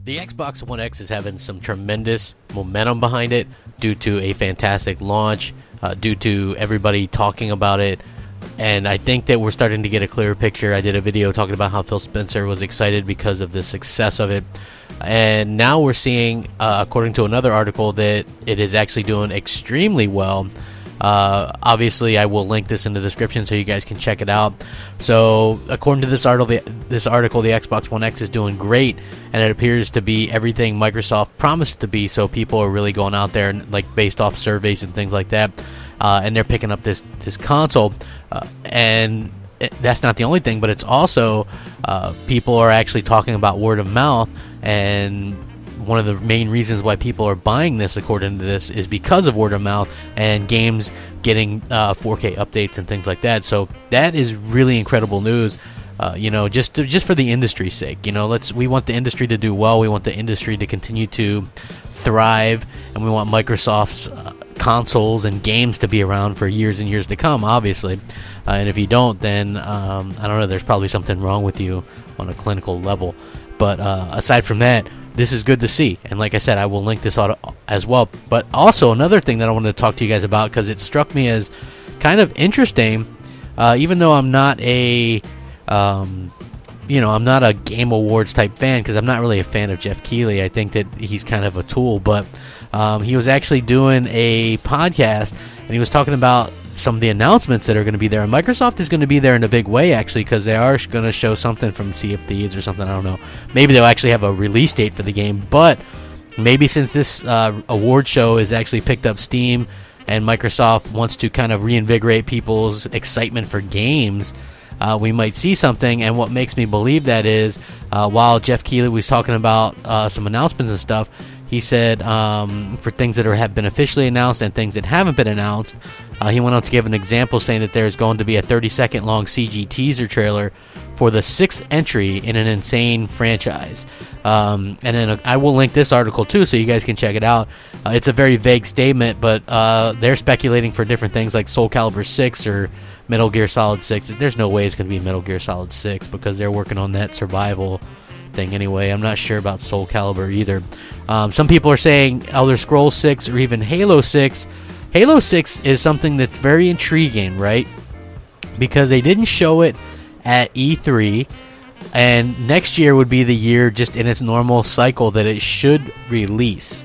The Xbox One X is having some tremendous momentum behind it due to a fantastic launch, due to everybody talking about it, and I think that we're starting to get a clearer picture. I did a video talking about how Phil Spencer was excited because of the success of it, and now we're seeing, according to another article, that it is actually doing extremely well. Obviously, I will link this in the description so you guys can check it out. So, according to this article, the Xbox One X is doing great, and it appears to be everything Microsoft promised it to be. So, people are really going out there and, like, based off surveys and things like that, and they're picking up this console. And that's not the only thing, but it's also people are actually talking about word of mouth, and one of the main reasons why people are buying this, according to this, is because of word of mouth and games getting 4K updates and things like that. So that is really incredible news. Just for the industry's sake. We want the industry to do well. We want the industry to continue to thrive, and we want Microsoft's consoles and games to be around for years and years to come, obviously. And if you don't, then I don't know, there's probably something wrong with you on a clinical level. But aside from that, this is good to see, and like I said, I will link this out as well. But also another thing that I wanted to talk to you guys about, because it struck me as kind of interesting, even though I'm not a I'm not a Game Awards type fan, because I'm not really a fan of Jeff Keighley. I think that he's kind of a tool, but he was actually doing a podcast, and he was talking about some of the announcements that are going to be there, and Microsoft is going to be there in a big way, actually, because they are going to show something from Sea of Thieves or something. I don't know. Maybe they'll actually have a release date for the game, but maybe since this award show is actually picked up steam and Microsoft wants to kind of reinvigorate people's excitement for games, we might see something. And what makes me believe that is, while Jeff Keighley was talking about some announcements and stuff, he said for things that have been officially announced and things that haven't been announced, he went on to give an example, saying that there's going to be a 30-second long CG teaser trailer for the 6th entry in an insane franchise. And then I will link this article too, so you guys can check it out. It's a very vague statement, but they're speculating for different things like Soul Calibur 6 or Metal Gear Solid 6. There's no way it's going to be Metal Gear Solid 6 because they're working on that survival thing anyway. I'm not sure about Soul Calibur either. Some people are saying Elder Scrolls 6 or even Halo 6. Halo 6 is something that's very intriguing, right? Because they didn't show it at E3, and next year would be the year, just in its normal cycle, that it should release.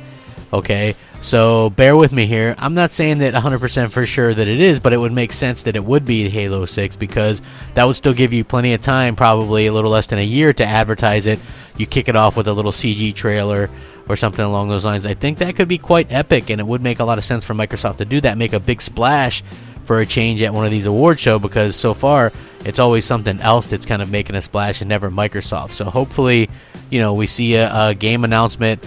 Okay? So bear with me here. I'm not saying that 100% for sure that it is, but it would make sense that it would be Halo 6, because that would still give you plenty of time, probably a little less than a year, to advertise it. You kick it off with a little CG trailer or something along those lines. I think that could be quite epic, and it would make a lot of sense for Microsoft to do that, make a big splash for a change at one of these award shows, because so far it's always something else that's kind of making a splash and never Microsoft. So hopefully, we see a game announcement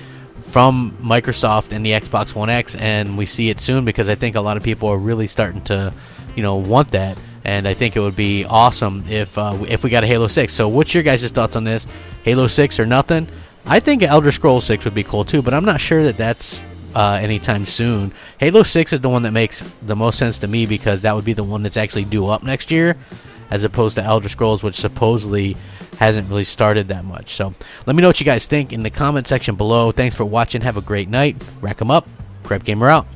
from Microsoft and the Xbox One X, and we see it soon, because I think a lot of people are really starting to, want that. And I think it would be awesome if we got a Halo 6. So what's your guys' thoughts on this? Halo 6 or nothing? I think Elder Scrolls 6 would be cool too, but I'm not sure that that's anytime soon. Halo 6 is the one that makes the most sense to me, because that would be the one that's actually due up next year, as opposed to Elder Scrolls, which supposedly hasn't really started that much. So let me know what you guys think in the comment section below. Thanks for watching. Have a great night. Rack 'em up. Crapgamer out.